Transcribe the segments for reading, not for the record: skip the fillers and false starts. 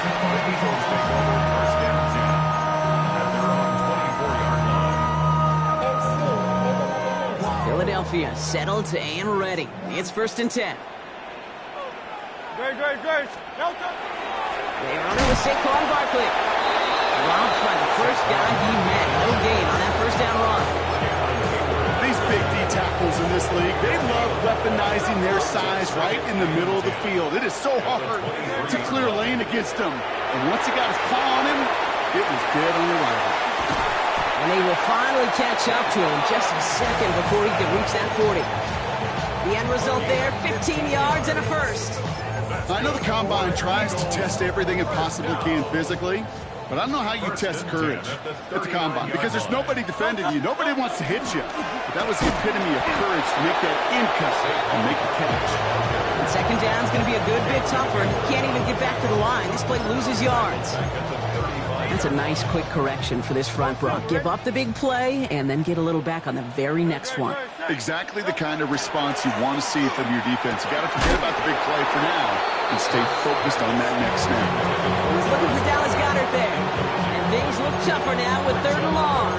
The Eagles take over first down 10 at their own 24-yard line. Philadelphia settled and ready. It's first and 10. Great. They run it with Saquon Barkley. Dropped by the first guy he met. No gain on that first down run. These big D tackles in this league, they love weaponizing their size right in the middle of the field. It is so hard to clear lane against them. And once he got his paw on him, it was dead on arrival. And they will finally catch up to him just a second before he can reach that 40. The end result there, 15 yards and a first. I know the Combine tries to test everything it possibly can physically, but I don't know how you test courage at the Combine because there's nobody defending you. Nobody wants to hit you. But that was the epitome of courage to make that in cut and make the catch. And second down's going to be a good bit tougher. He can't even get back to the line. This play loses yards. That's a nice quick correction for this front, Brock. Give up the big play and then get a little back on the very next one. Exactly the kind of response you want to see from your defense. You got to forget about the big play for now and stay focused on that next snap. He's looking for Dallas Goedert there. And things look tougher now with third and long.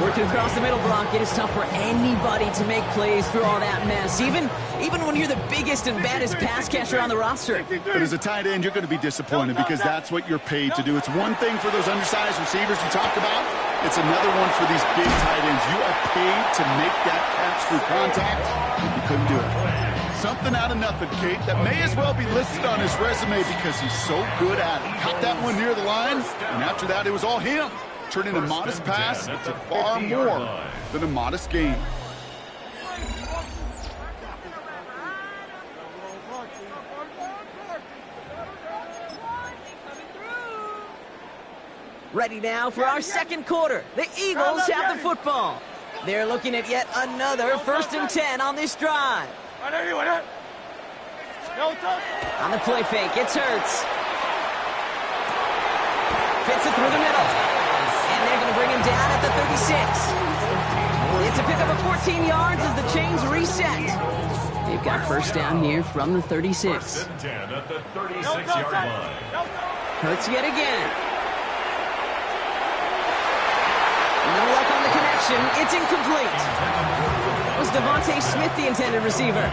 Working across the middle, Brock, it is tough for anybody to make plays through all that mess, even when you're the biggest and baddest pass catcher on the roster. But as a tight end, you're going to be disappointed because that's what you're paid to do. It's one thing for those undersized receivers you talked about. It's another one for these big tight ends. You are paid to make that catch through contact, and you couldn't do it. Something out of nothing, Kate, that may as well be listed on his resume because he's so good at it. Caught that one near the line, and after that, it was all him. Turning a modest pass to far more than a modest gain. Ready now for our second quarter. The Eagles have the football. They're looking at yet another first and 10 on this drive. On the play fake, it's Hurts. Fits it through the middle. And they're going to bring him down at the 36. It's a pickup of 14 yards as the chains reset. They've got first down here from the 36. First and 10 at the 36-yard line. Hurts yet again. No luck on the connection. It's incomplete. It was Devontae Smith, the intended receiver.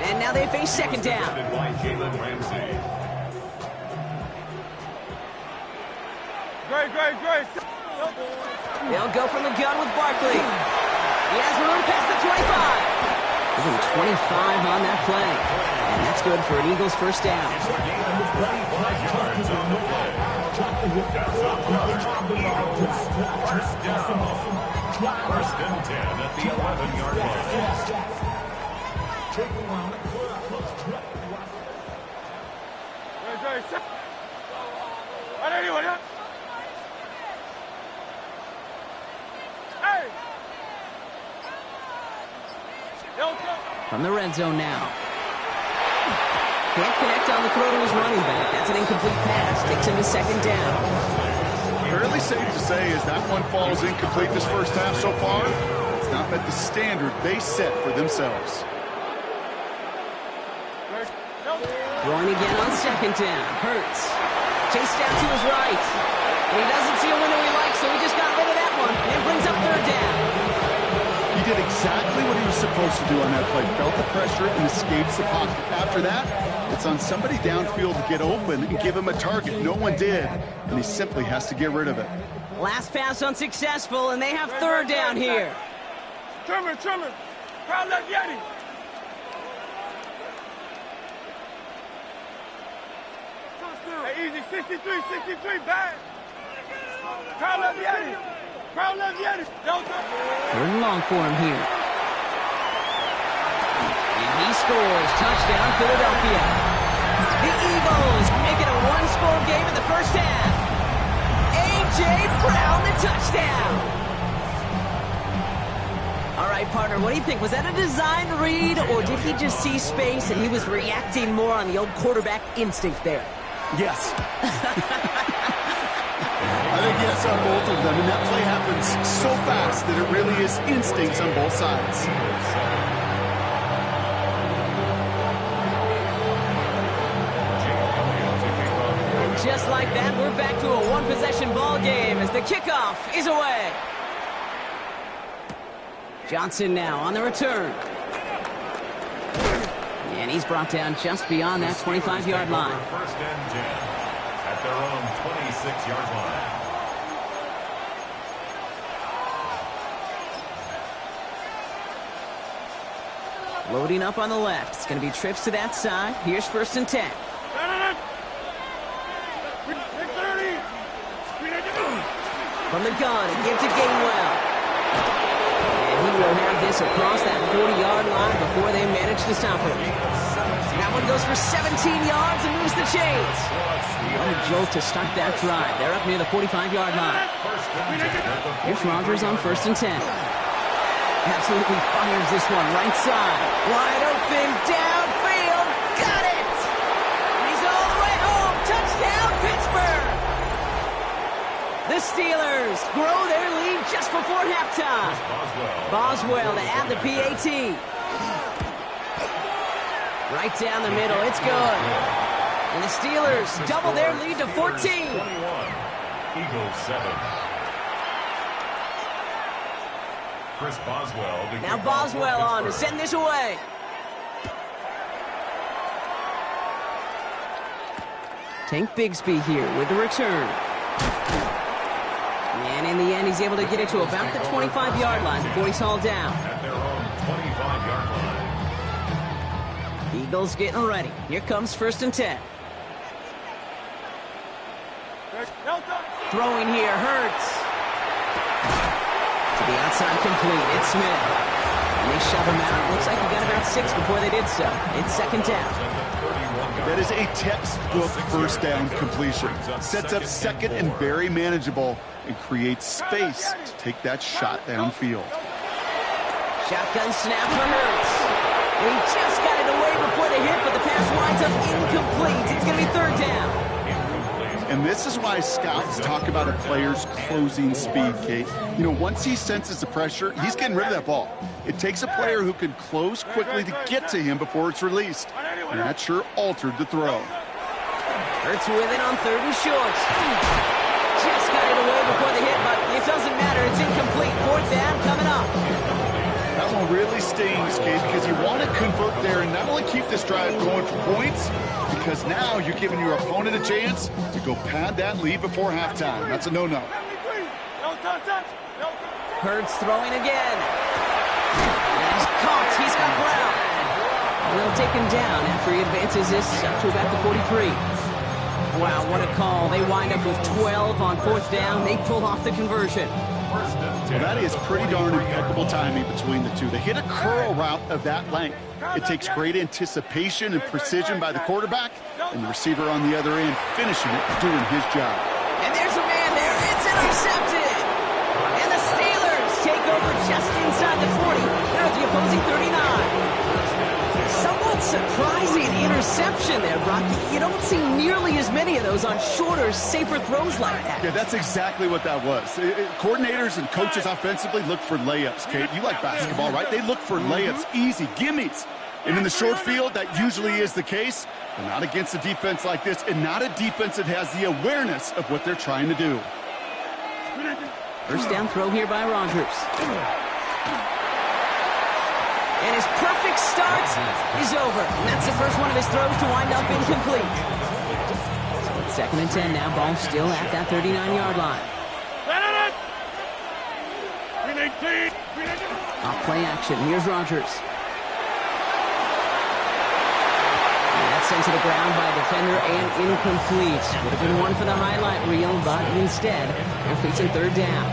And now they face second down. Great. They'll go from the gun with Barkley. He has room past the 25. Even 25 on that play. And that's good for an Eagles first down. First and 10 at the 11-yard line. From the red zone now. Can't connect on the throw to his running back. That's an incomplete pass. Takes him to second down. Fairly safe to say as that one falls incomplete this first half so far, it's not met the standard they set for themselves. Throwing again on second down. Hurts. Chased down to his right. And he doesn't see a window he likes, so he just got rid of that one. And brings up third down. He did exactly what he was supposed to do on that play. Felt the pressure and escapes the pocket. After that, it's on somebody downfield to get open and give him a target. No one did, and he simply has to get rid of it. Last pass unsuccessful, and they have third down here. Trimmer. Crowd left Yeti. Hey, easy. 63, bad. Crowd left Yeti. Third and long for him here. And he scores. Touchdown, Philadelphia. The Eagles make it a one-score game in the first half. A.J. Brown, the touchdown. All right, partner, what do you think? Was that a design read, or did he just see space and he was reacting more on the old quarterback instinct there? Yes. I think yes on both of them, and that play happens so fast that it really is instincts on both sides. just like that, we're back to a one-possession ball game as the kickoff is away. Johnson now on the return. And he's brought down just beyond that 25-yard line. First and 10 at their own 26-yard line. Loading up on the left. It's going to be trips to that side. Here's first and 10. From the gun, a give to Gainwell. And he will have this across that 40-yard line before they manage to stop him. That one goes for 17 yards and moves the chains. What a jolt to start that drive. They're up near the 45-yard line. Here's Rodgers on first and 10. Absolutely fires this one right side. Wide open, downfield. Got it! And he's all the way home. Touchdown, Pittsburgh! The Steelers grow their lead just before halftime. Boswell to add the PAT. Right down the middle. It's good. And the Steelers double their lead to 14. 21. Eagles 7. Chris Boswell. Now Boswell on to send this away. Tank Bigsby here with the return. And in the end, he's able to get it to about the 25-yard line before he's hauled down. At their own 25-yard line. Eagles getting ready. Here comes first and 10. Throwing here, Hurts. To the outside complete, it's Smith. And they shove him out. Looks like he got about 6 before they did so. It's second down. That is a textbook first down completion. Sets up second and very manageable and creates space to take that shot downfield. Shotgun snap for Hurts. And he just got it away before the hit, but the pass winds up incomplete. It's going to be third down. And this is why scouts talk about a player's closing speed, Kate. You know, once he senses the pressure, he's getting rid of that ball. It takes a player who can close quickly to get to him before it's released. And that sure altered the throw. Hurts with it on third and short. Just got it away before the hit, but it doesn't matter. It's incomplete. Fourth down coming up. That one really stings, Kate, because you want to convert there and not only keep this drive going for points, because now you're giving your opponent a chance to go pad that lead before halftime. That's a no-no. Hurts throwing again. And he's caught. He's got Brown. And they'll take him down after he advances this up to about the 43. Wow, what a call. They wind up with 12 on fourth down. They pull off the conversion. Well, that is pretty darn impeccable timing between the two. They hit a curl route of that length. It takes great anticipation and precision by the quarterback, and the receiver on the other end finishing it, doing his job. And there's a man there. It's intercepted. And the Steelers take over just inside the 40. They're at the opposing 39. Somewhat surprising interception there, Brock. You don't see nearly as many of those on shorter, safer throws like that. Yeah, that's exactly what that was. Coordinators and coaches offensively look for layups, Kate. You like basketball, right? They look for layups, easy, gimmies. And in the short field, that usually is the case, but not against a defense like this, and not a defense that has the awareness of what they're trying to do. First down throw here by Rodgers. And his perfect start is over. And that's the first one of his throws to wind up incomplete. So it's second and 10 now. Ball still at that 39-yard line. Off play action. Here's Rodgers. And that's sent to the ground by a defender and incomplete. Would have been one for the highlight reel, but instead, they're facing third down.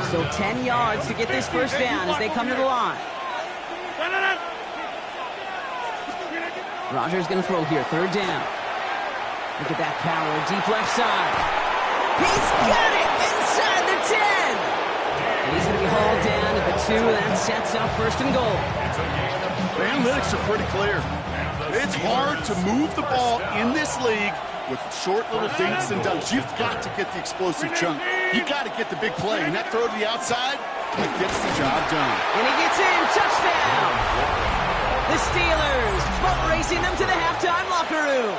So 10 yards to get this first down as they come to the line. Rodgers going to throw here, third down. Look at that power, deep left side. He's got it inside the 10. And he's going to be hauled down at the 2. That sets up first and goal. The analytics are pretty clear. It's hard to move the ball in this league with short little dinks and dunks. You've got to get the explosive chunk. You've got to get the big play. And that throw to the outside, it gets the job done. And he gets in, touchdown. The Steelers boat racing them to the halftime locker room.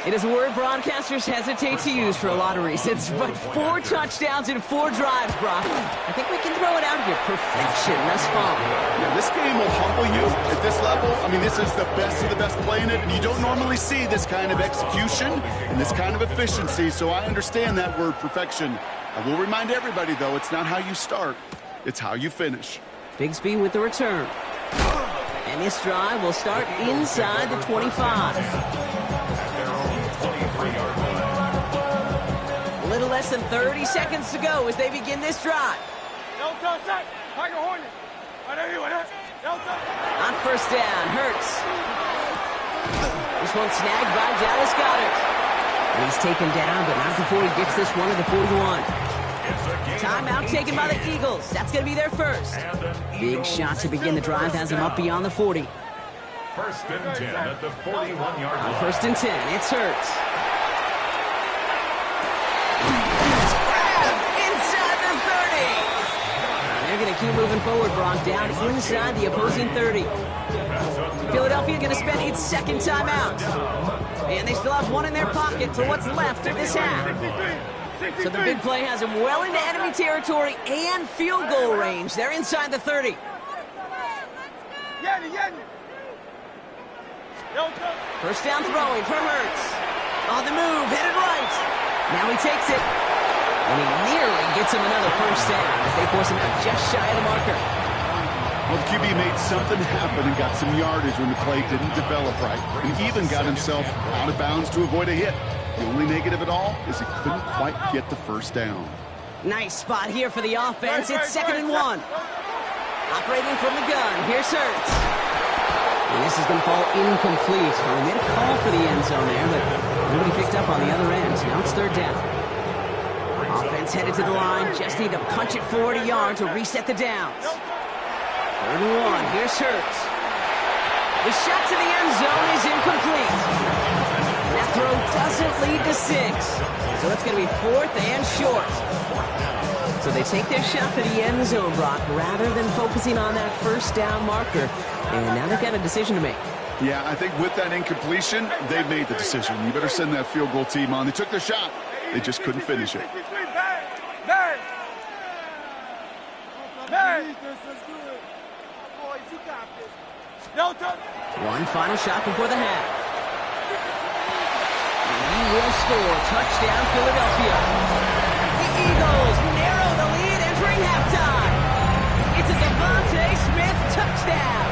It is a word broadcasters hesitate to use for a lot of reasons, but 4 touchdowns in 4 drives, Brock. I think we can throw it out here. Perfection thus far. Yeah, this game will humble you at this level. I mean, this is the best of the best playing it, and you don't normally see this kind of execution and this kind of efficiency, so I understand that word perfection. I will remind everybody, though, it's not how you start, it's how you finish. Bigsby with the return. And this drive will start inside the 25. A little less than 30 seconds to go as they begin this drive. On first down, Hurts. This one snagged by Dallas Goedert. And he's taken down, but not before he gets this one to the 41. Timeout taken by the Eagles. That's going to be their first. Big shot to begin the drive has him up beyond the 40. First and 10 at the 41-yard line. First and 10, it's Hurts. Inside the 30. And they're going to keep moving forward, Brock, down inside the opposing 30. Philadelphia going to spend its second timeout. And they still have one in their pocket for what's left of this half. So the big play has him well into enemy territory and field goal range. They're inside the 30. First down throwing for Hurts. On the move, headed right. Now he takes it. And he nearly gets him another first down as they force him out just shy of the marker. Well, the QB made something happen and got some yardage when the play didn't develop right. And even got himself out of bounds to avoid a hit. The only negative at all is he couldn't quite get the first down. Nice spot here for the offense. It's 2nd and 1. Operating from the gun. Here's Hurts. And this is going to fall incomplete. Well, they made a call for the end zone there, but nobody picked up on the other end. Now it's 3rd down. Offense headed to the line. Just need to punch it 40 yards to reset the downs. 3rd and 1. Here's Hurts. The shot to the end zone is incomplete. That throw doesn't lead to 6. So it's going to be 4th and short. So they take their shot for the end zone, Brock, rather than focusing on that first down marker. And now they've got a decision to make. Yeah, I think with that incompletion, they've made the decision. You better send that field goal team on. They took their shot. They just couldn't finish it. One final shot before the half. And he will score. Touchdown, Philadelphia. The Eagles narrow the lead entering halftime. It's a Devontae Smith touchdown.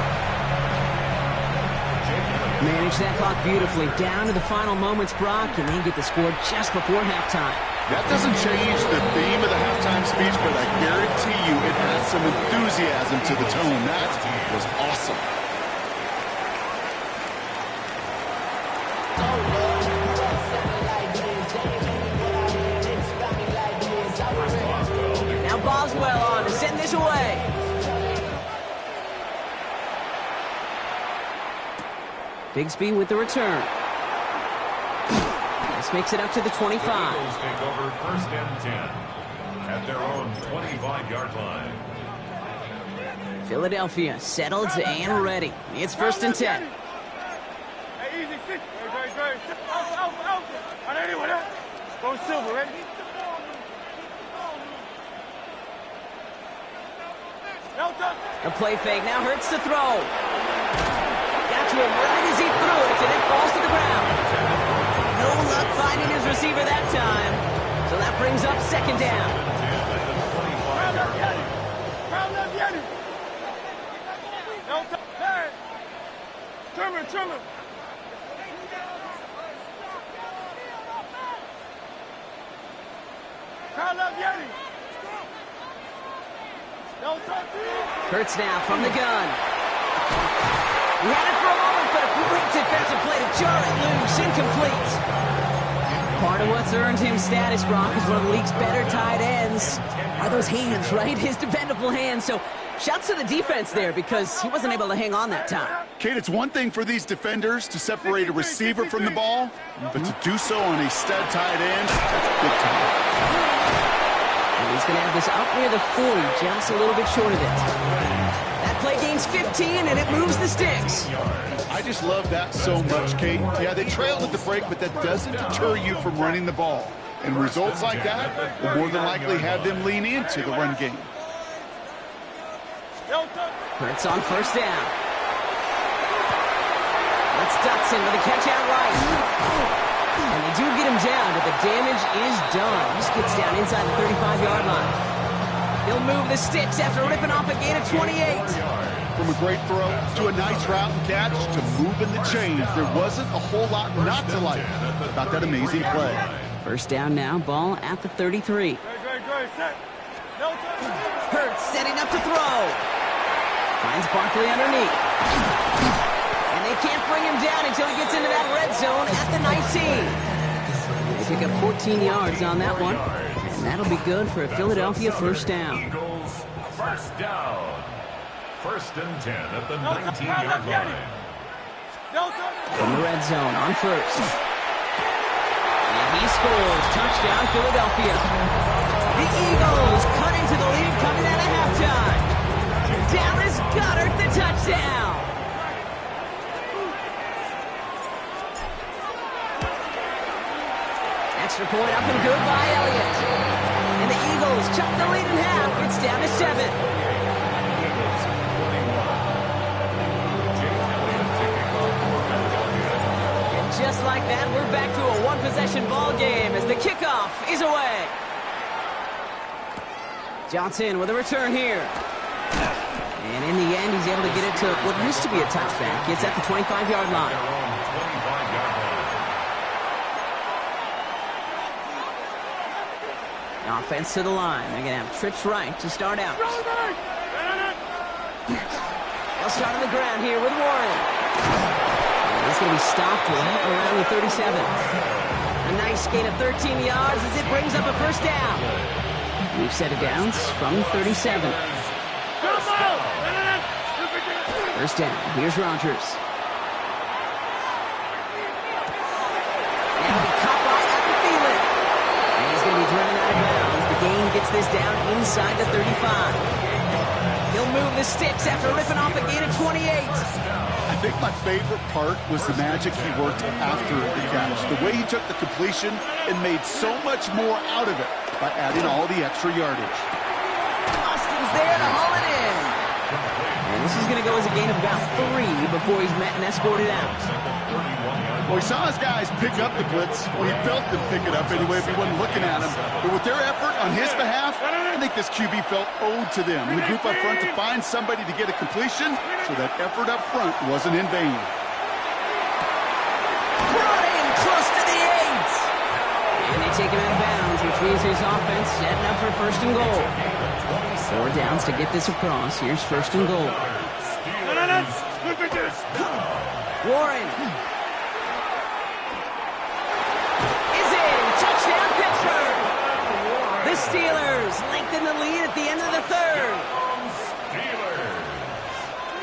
Manage that clock beautifully. Down to the final moments, Brock, and they get the score just before halftime. That doesn't change the theme of the halftime speech, but I guarantee you it adds some enthusiasm to the tone. That was awesome. Now Boswell on to send this away. Bigsby with the return. This makes it up to the 25. Eagles take over 1st and 10 at their own 25-yard line. Philadelphia settled and ready. It's 1st and 10. Go Silver, ready? A play fake now Hurts to throw. Got to him right as he threw it, and it falls to the ground. No luck finding his receiver that time. So that brings up 2nd down. Trimmer. Hurts now from the gun. He had it for a moment, but a great defensive play to jar it loose. Incomplete. Part of what's earned him status, Brock, is one of the league's better tight ends. Are those hands, right? His dependable hands. So shouts to the defense there because he wasn't able to hang on that time. Kate, it's one thing for these defenders to separate a receiver from the ball, but to do so on a stud tight end, that's big time. And he's going to have this up near the 40, just a little bit short of it. That play gave gains 15, and it moves the sticks. I just love that so much, Kate. Yeah, they trailed at the break, but that doesn't deter you from running the ball. And results like that will more than likely have them lean into the run game. Hurts on first down. That's Dotson with a catch out right. And they do get him down, but the damage is done. He just gets down inside the 35-yard line. He'll move the sticks after ripping off a gain of 28. From a great throw to a nice route and catch to moving the chains, there wasn't a whole lot not to like about that amazing play. First down now, ball at the 33. Hurts setting up to throw. Finds Barkley underneath. And they can't bring him down until he gets into that red zone at the 19. They pick up 14 yards on that one. And that'll be good for a Philadelphia first down. Eagles first down. First and 10 at the 19-yard line. From the red zone on first. And he scores. Touchdown, Philadelphia. The Eagles cut into the lead coming out of halftime. Dallas Goedert the touchdown. Extra point up and good by Elliott. And the Eagles chop the lead in half. It's down to 7. Just like that, we're back to a one-possession ball game as the kickoff is away. Johnson with a return here. And in the end, he's able to get it to what used to be a touchback. It's at the 25-yard line. Offense to the line. They're going to have trips right to start out. They'll start on the ground here with Warren. It's going to be stopped right around the 37. A nice gain of 13 yards as it brings up a first down. We've set it downs from 37. First down. Here's Rodgers. And he'll be caught right at the Thielen. And he's going to be driven out of bounds. The gain gets this down inside the 35. He'll move the sticks after ripping off a gain of 28. I think my favorite part was the magic he worked after the catch. The way he took the completion and made so much more out of it by adding all the extra yardage. Austin's there to haul it in. And this is going to go as a gain of about 3 before he's met and escorted out. Well, he saw his guys pick up the blitz. Well, he felt them pick it up anyway if he wasn't looking at him. But with their effort on his behalf, I think this QB felt owed to them. And the group up front to find somebody to get a completion, so that effort up front wasn't in vain. Brought in close to the 8. And they take him out of bounds, which means his offense setting up for first and goal. 4 downs to get this across. Here's first and goal. Warren. The Steelers lengthen the lead at the end of the third.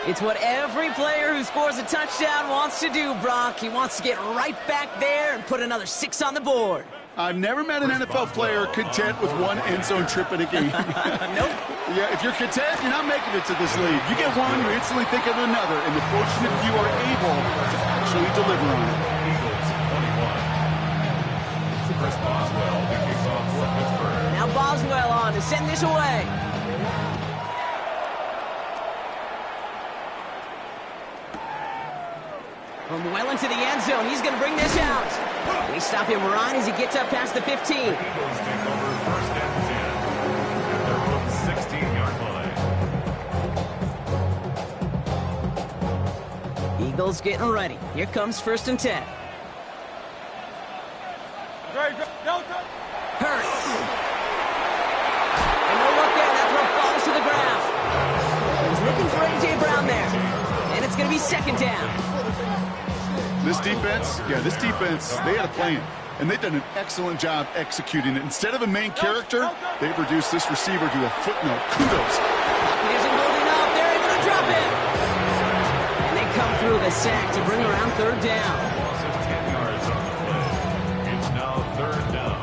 It's what every player who scores a touchdown wants to do, Brock. He wants to get right back there and put another 6 on the board. I've never met an NFL player content with one end zone trip in a game. Nope. Yeah, if you're content, you're not making it to this league. You get one, you instantly think of another, and the fortunate few are able to actually deliver on it. Chris Boswell kicks off for Pittsburgh. Now Boswell on to send this away. From well into the end zone, he's going to bring this out. They stop him right as he gets up past the 15. Eagles take over first and 10 at their own 16-yard line. Eagles getting ready. Here comes first and 10. Hurts. And no look there. That throw falls to the ground. He's looking for A.J. Brown there. And it's going to be second down. This defense, they had a plan. And they've done an excellent job executing it. Instead of a main character, they've reduced this receiver to a footnote. Kudos. He isn't holding up. They're able to drop him. And they come through the sack to bring around third down. Loss of 10 yards on the play. It's now third down.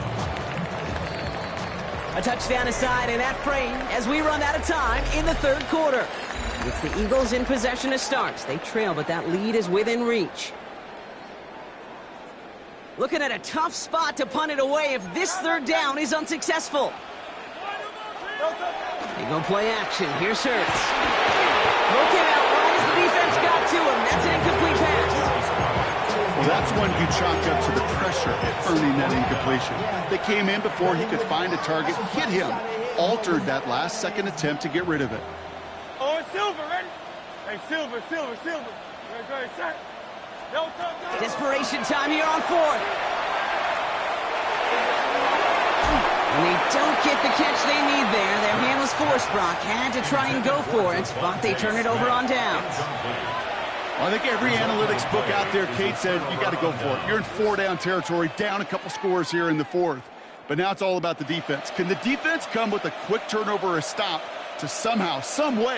A touchdown aside in that frame as we run out of time in the third quarter. It's the Eagles in possession to start. They trail, but that lead is within reach. Looking at a tough spot to punt it away if this third down is unsuccessful. They go play action. Here's Hurts. Throw came out right as the defense got to him. That's an incomplete pass. Well, that's one you chalk up to the pressure earning that incompletion. They came in before he could find a target, hit him, altered that last-second attempt to get rid of it. Oh, it's Silver, ready? Hey, Silver. Ready, go, set. No, go. Desperation time here on fourth. And they don't get the catch they need there. Their hand was forced, Brock. Had to try and go for it, but they turn it over on downs. Well, I think every analytics book out there, Kate said, you got to go for it. You're in 4-down territory, down a couple scores here in the fourth. But now it's all about the defense. Can the defense come with a quick turnover or a stop to somehow, some way,